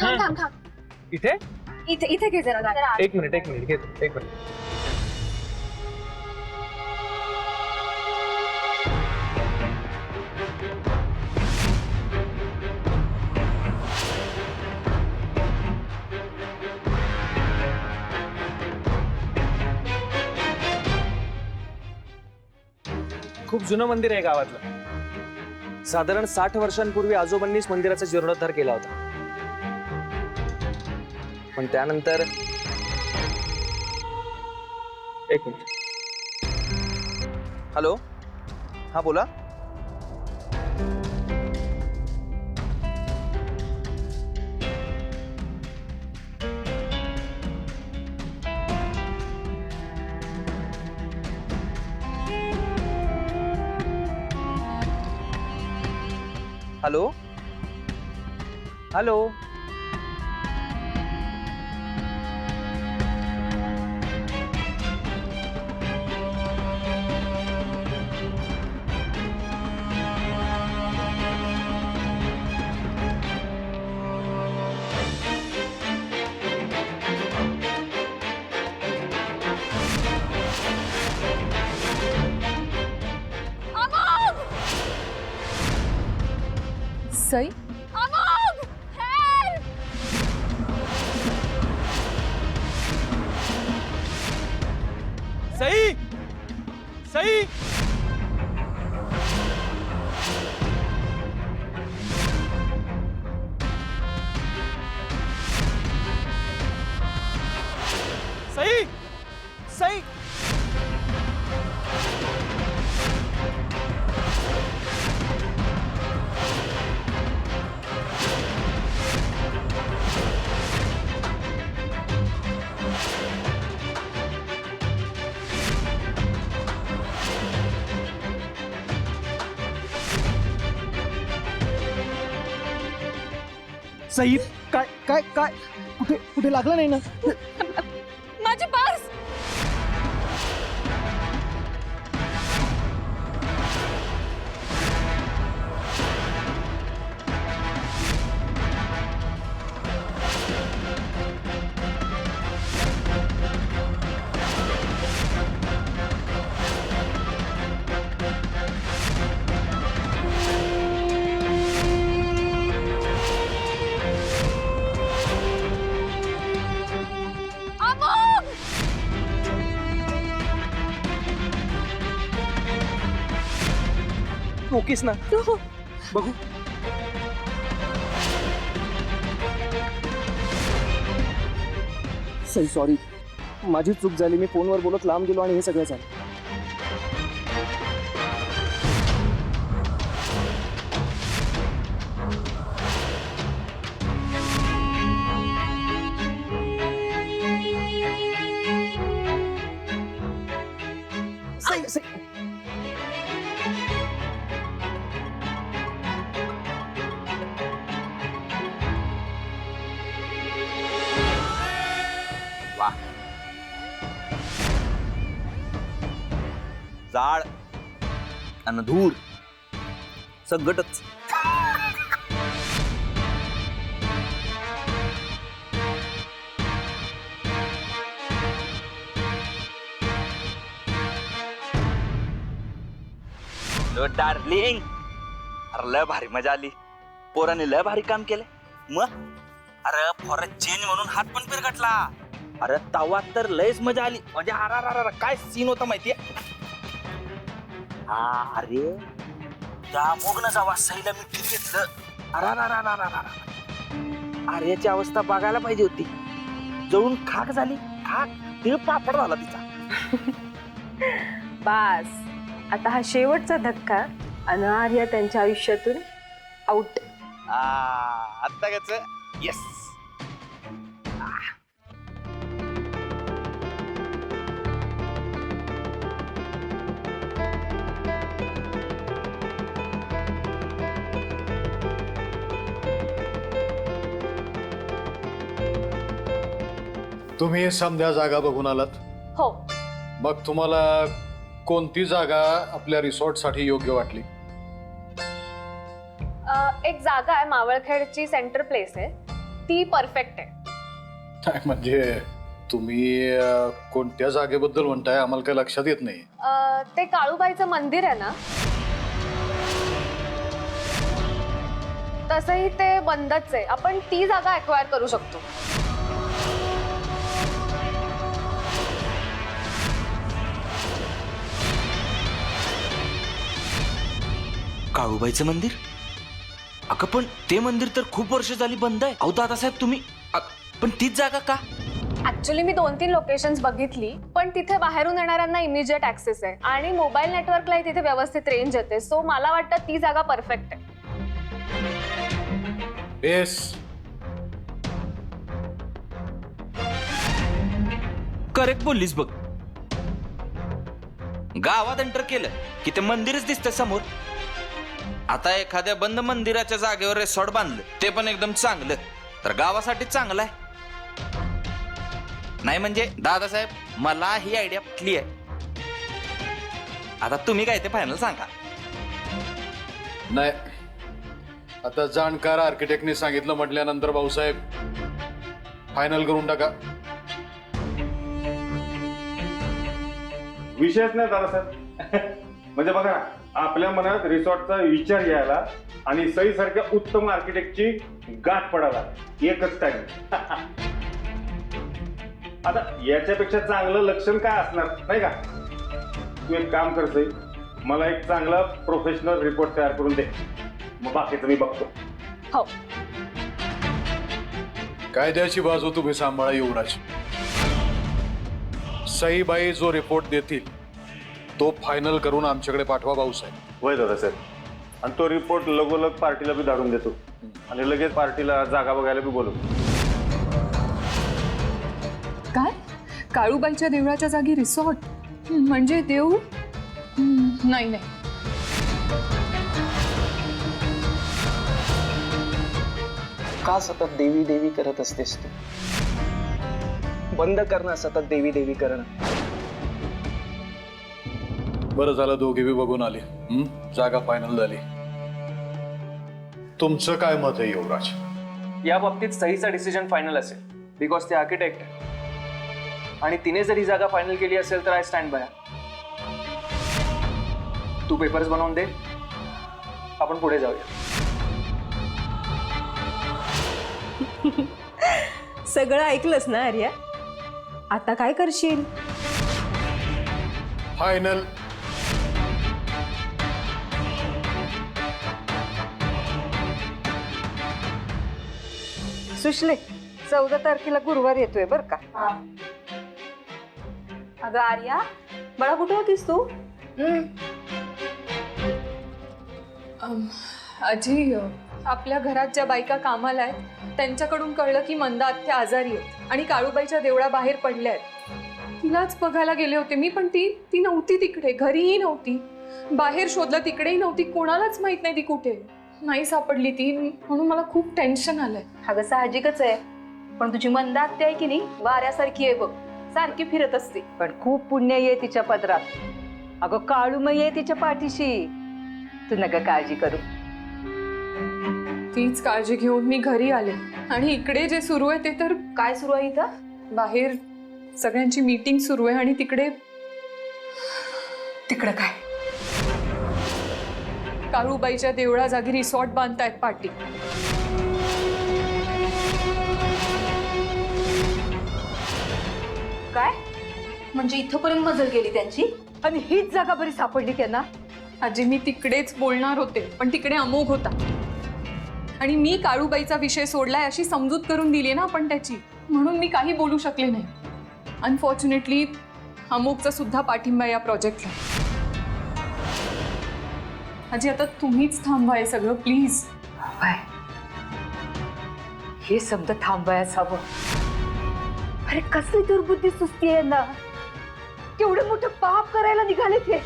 थांब थांब थांब इथे इथे इथे घे जरा जरा आत. एक मिनिट घेतो एक मिनिट. खूप जुनं मंदिर आहे गावातलं. साधारण 60 वर्षांपूर्वी आजोबांनीच मंदिराचा जीर्णोद्धार केला होता. पण त्यानंतर एक मिनिट. हॅलो, हा बोला. Hello hello. Sai Amogh help Sai Sai. Sai Sai. Sai काय काय काय कुठे कुठे लागलं नाही ना? माझी पर्स अमोघ ओकेस ना? बघू. सई सॉरी, माझी चूक झाली. मी फोनवर बोलत लांब गेलो आणि हे सगळं झालं. सई सई वा, जाळ आणि धूर सगटच. डार्लिंग, अरे लय भारी मजा आली. पोराने लय भारी काम केलं. मग अरे फॉर चेंज म्हणून हात पण पिरगटला. अरे तवा तर लयच मजा आली. म्हणजे अरे काय सीन होता माहितीये? हा, अरे त्या मोगन जावा सईला मिठीत घेतलं. अरे याची अवस्था बघायला पाहिजे होती. जळून खाक झाली. खाक तिळ पापड झाला तिचा. बास, आता हा शेवटचा धक्का. अनार्य त्यांच्या आयुष्यातून आउट. आता कच येस. तुम्ही समध्या जागा बघून आलात. हो, मग तुम्हाला कोणती जागा आपल्या रिसॉर्टसाठी योग्य वाटली? एक जागा आहे, मावळखेडची सेंटर प्लेस आहे. ती परफेक्ट आहे. काय म्हणजे तुम्ही कोणत्या जागेबद्दल म्हणताय आम्हाला काय लक्षात येत नाही. ते काळूबाईचं मंदिर आहे ना, तसंही ते बंदच आहे. आपण ती जागा एक्वायर करू शकतो. काळूबाईचं मंदिर? अगं पण ते मंदिर तर खूप वर्ष झाली बंद आहे. अहो दादासाहेब तुम्ही पण तीच जागा का? ऍक्च्युली मी 2-3 लोकेशन्स बघितली, पण तिथे बाहेरून येणाऱ्यांना इमिजिएट ऍक्सेस आहे आणि मोबाईल नेटवर्कलाही तिथे व्यवस्थित रेंज येते. सो मला वाटतं ती जागा परफेक्ट आहे. बेस. करेक्ट बोललीस बघ. गावात एंटर केलं की ते मंदिरच दिसतं समोर. आता एखाद्या बंद मंदिराच्या जागेवर रिसॉर्ट बांधलं, ते पण एकदम चांगलं, तर गावासाठी चांगलं आहे. नाही म्हणजे दादासाहेब मला ही आयडिया पटली आहे. आता तुम्ही काय ते फायनल सांगा. नाही, आता जाणकार आर्किटेक्टने सांगितलं म्हटल्यानंतर भाऊसाहेब फायनल करून टाका. विषयच नाही दादासाहेब. म्हणजे बघा ना, आपल्या मनात रिसॉर्टचा विचार यायला आणि सई सारख्या उत्तम आर्किटेक्टची गाठ पडायला एकच टाइम. आता याच्यापेक्षा चांगलं लक्षण काय असणार नाही का? तू एक काम करतोय, मला एक चांगला प्रोफेशनल रिपोर्ट तयार करून दे, मग बाकीचं मी बघतो. हो. कायद्याची बाजू तुम्ही सांभाळा युवराज. सईबाई जो रिपोर्ट देतील तो फायनल करून आमच्याकडे पाठवा भाऊसाहेब. होय दादासाहेब. आणि तो रिपोर्ट लगोलग पार्टीला बी धाडून देतो आणि लगेच पार्टीला जागा बघायला बी बोलवतो. काय? काळूबाईच्या देवळाच्या जागी रिसॉर्ट? म्हणजे देव? नाही नाही. का सतत देवी देवी करत असतेस तू? बंद करणं सतत देवी देवी करणं. बरं झालं दोघे बी बघून आले. जागा फायनल झाली. तुमचं काय मत आहे युवराज? या बाबतीत सहीचा डिसिजन फायनल असेल, बिकॉज ते आर्किटेक्ट आहे आणि तिने जर ही जागा फायनल केली असेल तर आय स्टँड बाय. तू पेपर्स बनवून दे, आपण पुढे जाऊया. सगळं ऐकलंस ना आर्या? आता काय करशील? फायनल. सुशले, 14 तारखेला गुरुवार येतोय बर का? अगं आर्या, बाळा कुठे होतीस तू? आजी, आपल्या घरात ज्या बायका कामाला आहेत त्यांच्याकडून कळलं की मंदा आत्या आजारी आहेत आणि काळूबाईच्या देवळाबाहेर पडल्या आहेत. तिलाच बघायला गेले होते मी, पण ती नव्हती तिकडे, घरीही नव्हती. बाहेर शोधलं, तिकडेही नव्हती. कोणालाच माहित नाही ती कुठे. नाही सापडली ती, म्हणून मला खूप टेन्शन आलंय. अगं साहजिकच आहे, पण तुझी मंदा आत्या आहे की नाही, वाऱ्यासारखी आहे बघ, सारखी फिरत असते. पण खूप पुण्य आहे तिच्या पदरात. अगं काळूमय आहे तिच्या पाठीशी. तू नका काळजी करू. तीच काळजी घेऊन मी घरी आले आणि इकडे जे सुरू आहे ते तर काय सुरू आहे इथं? बाहेर सगळ्यांची मीटिंग सुरू आहे आणि तिकडे काय? काळूबाईच्या देवळा जागी रिसॉर्ट बांधतायत पार्टी. काय म्हणजे इथपर्यंत मजल गेली त्यांची आणि हीच जागा बरी सापडली त्यांना? आजी, मी तिकडेच बोलणार होते, पण तिकडे अमोघ होता आणि मी काळूबाईचा विषय सोडलाय अशी समजूत करून दिली ना आपण त्याची, म्हणून मी काही बोलू शकले नाही. अनफॉर्च्युनेटली अमोघचा सुद्धा पाठिंबा या प्रोजेक्टला. आजी, आता तुम्हीच थांबवाय सगळं प्लीज. हे शब्द थांबायच हवं. अरे कसली दुर्बुद्धी सुस्ती आहे ना. केवढं मोठं पाप करायला निघाले ते.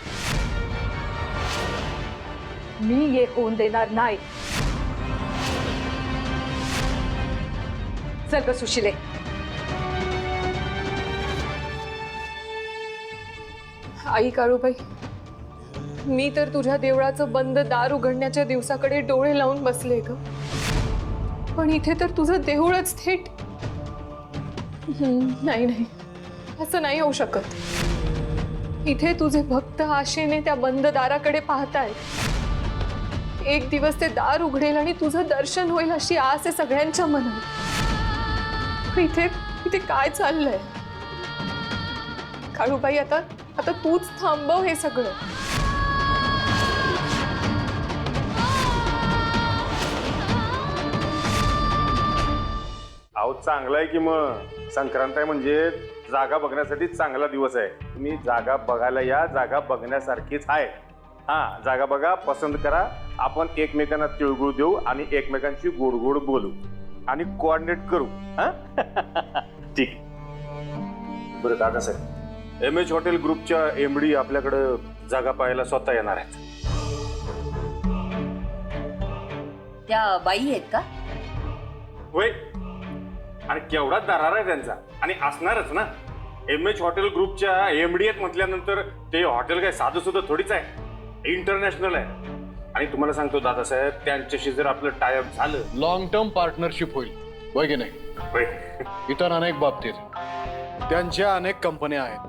मी हे होऊन देणार नाही. चल ग सुशिले. आई काळूबाई, मी तर तुझ्या देवळाचं बंद दार उघडण्याच्या दिवसाकडे डोळे लावून बसले ग. पण इथे तर तुझं देऊळच थेट. नाही नाही, असं नाही होऊ शकत. इथे तुझे भक्त आशेने त्या बंद दाराकडे पाहतायत. एक दिवस ते दार उघडेल आणि तुझं दर्शन होईल अशी आस आहे सगळ्यांच्या मनात. इथे इथे काय चाललंय काळूबाई? आता तूच थांबव हे सगळं. अहो चांगला आहे की मग. संक्रांत आहे म्हणजे जागा बघण्यासाठी चांगला दिवस आहे. तुम्ही जागा बघायला या, जागा बघण्यासारखीच आहे. हा, जागा बघा, पसंत करा, आपण एकमेकांना तिळगुळ देऊ आणि एकमेकांशी गोड गोड बोलू आणि कोऑर्डिनेट करू. हा ठीक. बरं दादासाहेब, MH हॉटेल ग्रुपच्या MD आपल्याकडे जागा पाहायला स्वतः येणार आहेत. त्या बाई आहेत का? होय, आणि केवढा दरार आहे त्यांचा, आणि असणारच ना. MH हॉटेल ग्रुपच्या MD आहेत म्हटल्यानंतर ते हॉटेल काय साधं सुद्धा थोडीच आहे, इंटरनॅशनल आहे. आणि तुम्हाला सांगतो दादासाहेब, त्यांच्याशी जर आपलं टायअप झालं, लॉंग टर्म पार्टनरशिप होईल, होय की नाही? होय. इतर अनेक बाबतीत त्यांच्या अनेक कंपन्या आहेत.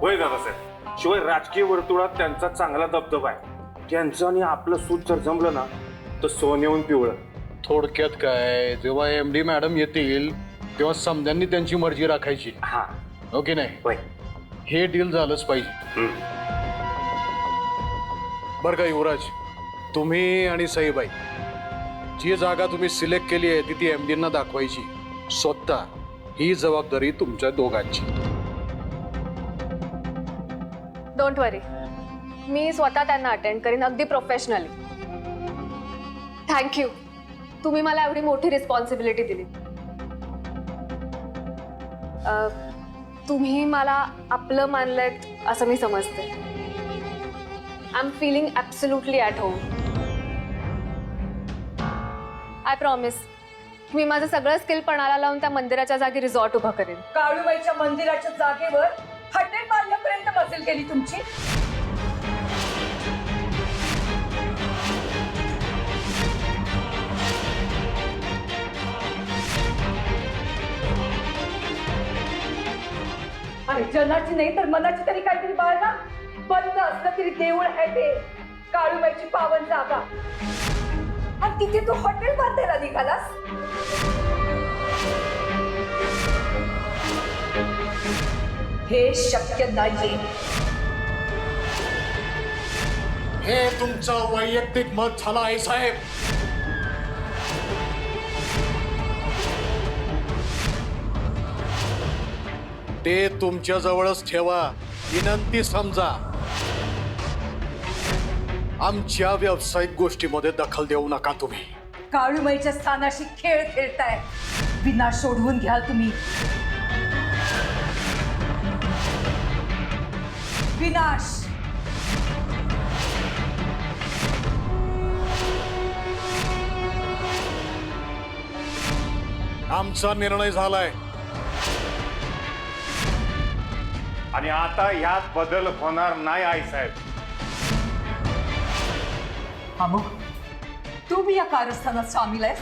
होय दादासाहेब, शिवाय राजकीय वर्तुळात त्यांचा चांगला दबदबा आहे. त्यांचं आणि आपलं सूत जर जमलं ना तर सोन्याहून पिवळं. थोडक्यात काय, जेव्हा MD मॅडम येतील तेव्हा समध्यांनी त्यांची मर्जी राखायची, हा, हो की नाही? होय. हे डील झालंच पाहिजे. बरं का युवराज, तुम्ही आणि सईबाई, जी जागा तुम्ही सिलेक्ट केली आहे ती MDंना दाखवायची स्वतः. ही जबाबदारी तुमच्या दोघांची. डोंट वरी, मी स्वतः त्यांना अटेंड करीन, अगदी प्रोफेशनली. थँक्यू, तुम्ही मला एवढी मोठी रिस्पॉन्सिबिलिटी दिली. तुम्ही मला आपलं मानलंयत असं मी समजते. I am feeling absolutely at home. I promise, मी माझं सगळं स्किल पणाला लावून त्या मंदिराच्या जागी रिसॉर्ट उभा करेन. काळूबाईच्या मंदिराच्या जागेवर हॉटेल बांधण्यापर्यंत मजल केली तुमची. आणि जनाची नाही तर मनाची तरी काहीतरी बाळगा. बंद असलं तरी देऊळ आहे ते, काळूबाईची पावन जागा, आणि तिथे तू हॉटेल बांधायला निघालास. हे शक्य नाहीये. हे तुमचं वैयक्तिक मत झालं आहे साहेब. ते तुमच्या जवळच ठेवा, विनंती समजा. आमच्या व्यावसायिक गोष्टीमध्ये दखल देऊ नका तुम्ही. काळूबाईच्या स्थानाशी खेळ खेळताय. विनाश सोडवून घ्याल तुम्ही. विनाश. आमचा निर्णय झालाय आणि आता यात बदल होणार नाही आई साहेब. अमू, तू बी या कारस्थानात सामील आहेस.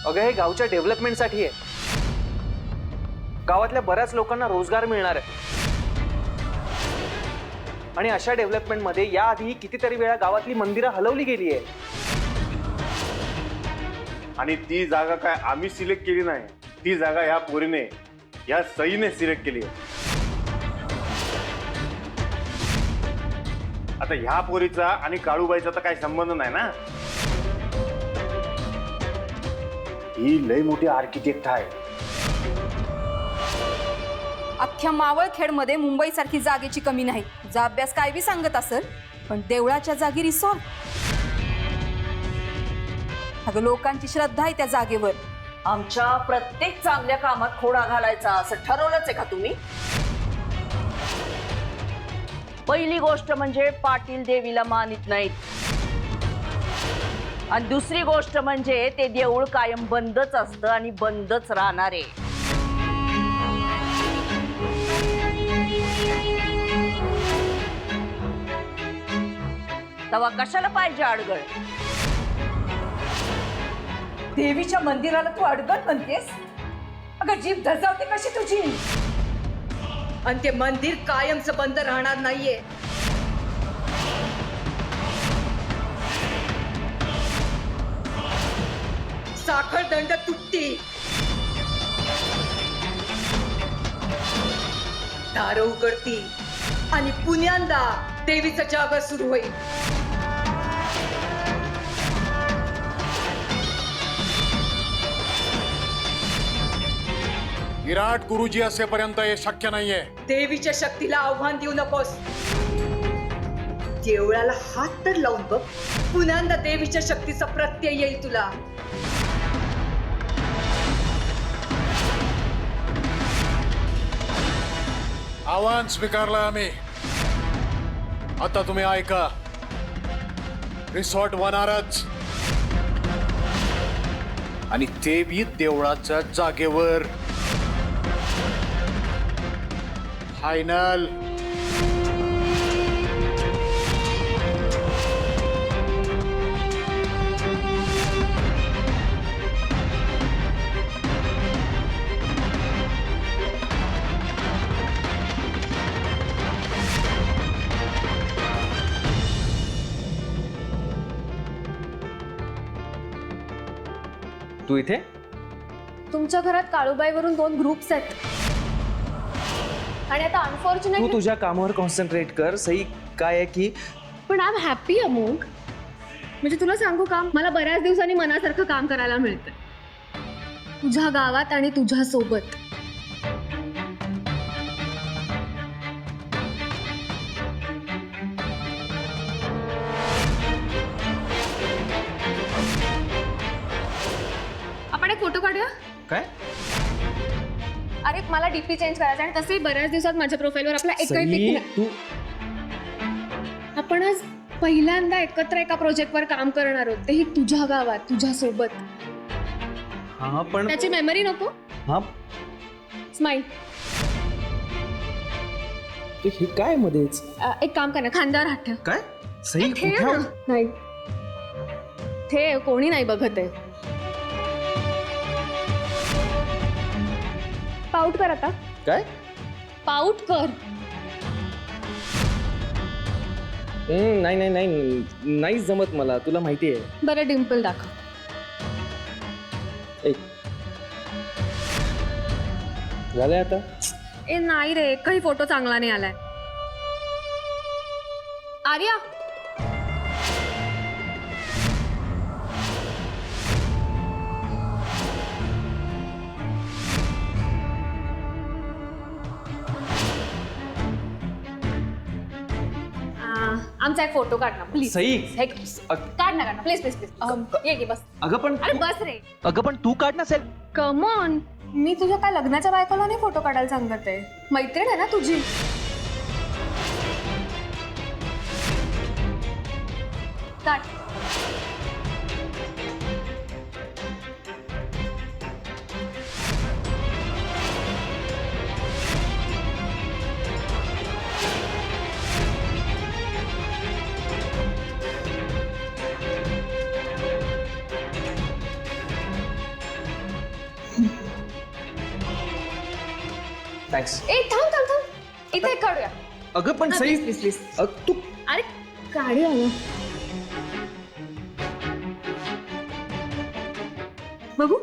अगं, हे गावच्या डेव्हलपमेंटसाठी आहे. गावातल्या बऱ्याच लोकांना रोजगार मिळणार आहे. आणि अशा डेव्हलपमेंटमध्ये याआधी कितीतरी वेळा गावातली मंदिरं हलवली गेली आहे. आणि ती जागा काय आम्ही सिलेक्ट केली नाही, ती जागा या पोरीने, या सईने सिलेक्ट केली आहे. आता ह्या पोरीचा आणि काळूबाईचा तर काही संबंध नाही ना. ही लय मोठी आर्किटेक्ट आहे. अख्ख्या मावळखेडमध्ये मुंबईसारखी जागेची कमी नाही. जा अभ्यास काय बी सांगत असेल, पण देवळाच्या जागी रिसॉर्ट. अगं, लोकांची श्रद्धा आहे त्या जागेवर. आमच्या प्रत्येक चांगल्या कामात खोडा घालायचा असं ठरवलंच आहे का तुम्ही? पहिली गोष्ट म्हणजे पाटील देवीला मानित नाहीत, आणि दुसरी गोष्ट म्हणजे ते देऊळ कायम बंदच असतं आणि बंदच राहणार आहे. तेव्हा कशाला पाहिजे अडगळ? देवीच्या मंदिराला तू अडगळ म्हणतेस? अगं जीभ धजावते कशी तुझी? आणि ते मंदिर कायमचं बंद राहणार नाहीये. साखर दंड तुटती, दारं उघडती आणि पुण्यांदा देवीचं जागर सुरू होईल. विराट गुरुजी असेपर्यंत हे शक्य नाहीये. देवीच्या शक्तीला आव्हान देऊ नकोस. देवळाला हात तर लावून बघ, पुन्हा देवीच्या शक्तीचा प्रत्यय येईल तुला. आव्हान स्वीकारलं आम्ही. आता तुम्ही ऐका, रिसॉर्ट होणारच, आणि ते बी देवळाच्या जागेवर. फायनल. तू इथे? तुमच्या घरात काळूबाईवरून 2 ग्रुप्स आहेत आणि आता तू अनफॉर्च्युनेटली तुझ्या कामावर कॉन्सन्ट्रेट कर. सई काय आहे की पण आय एम हॅपी अमोघ. म्हणजे तुला सांगू का, मला बऱ्याच दिवसांनी मनासारखं काम करायला मिळतं तुझ्या गावात आणि तुझ्या सोबत. आपण एक फोटो काढूया. काय? अरे मला डीपी चेंज करायचा आणि तसंही बऱ्याच दिवसात माझ्या प्रोफाईलवर आपला एकही सई, पिक नाही. तू आपण आज पहिल्यांदा एकत्र एका प्रोजेक्टवर काम करणार आहोत, तेही तुझ्या गावात तुझ्या सोबत. हा पण त्याची मेमरी नको. हा स्माइल. तू हे काय मध्येच? एक काम कर ना, खांद्यावर हात ठेव. काय? सई ठेव कुठं? ना. नाही ठेव, कोणी नाही बघत आहे. पाऊट कर आता. काय? पाऊट कर. नाही नाही नाही नाही जमत मला, तुला माहिती आहे. बरं डिम्पल दाखव. एक झालंय आता. ए नाही रे, एकही फोटो चांगला नाही आलाय. आर्या आमचा एक फोटो काढ ना प्लीज. सई काढ ना प्लीज प्लीज प्लीज. ये घे बस. अगं पण अरे बस रे. अगं पण तू काढ नसेल. कम ऑन, मी तुझ्या काय लग्नाच्या बायकोला नाही फोटो काढायला सांगत आहे. मैत्रीण आहे ना तुझी. काढ. थँक्स. ए थांब थांब थांब, इथे एक काढूया. अगं पण सई प्लीज प्लीज. तू अरे काढूया ना. बघू.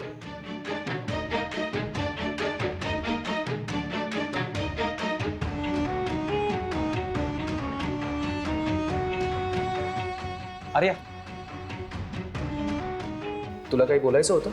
अरे तुला काही बोलायचं होतं?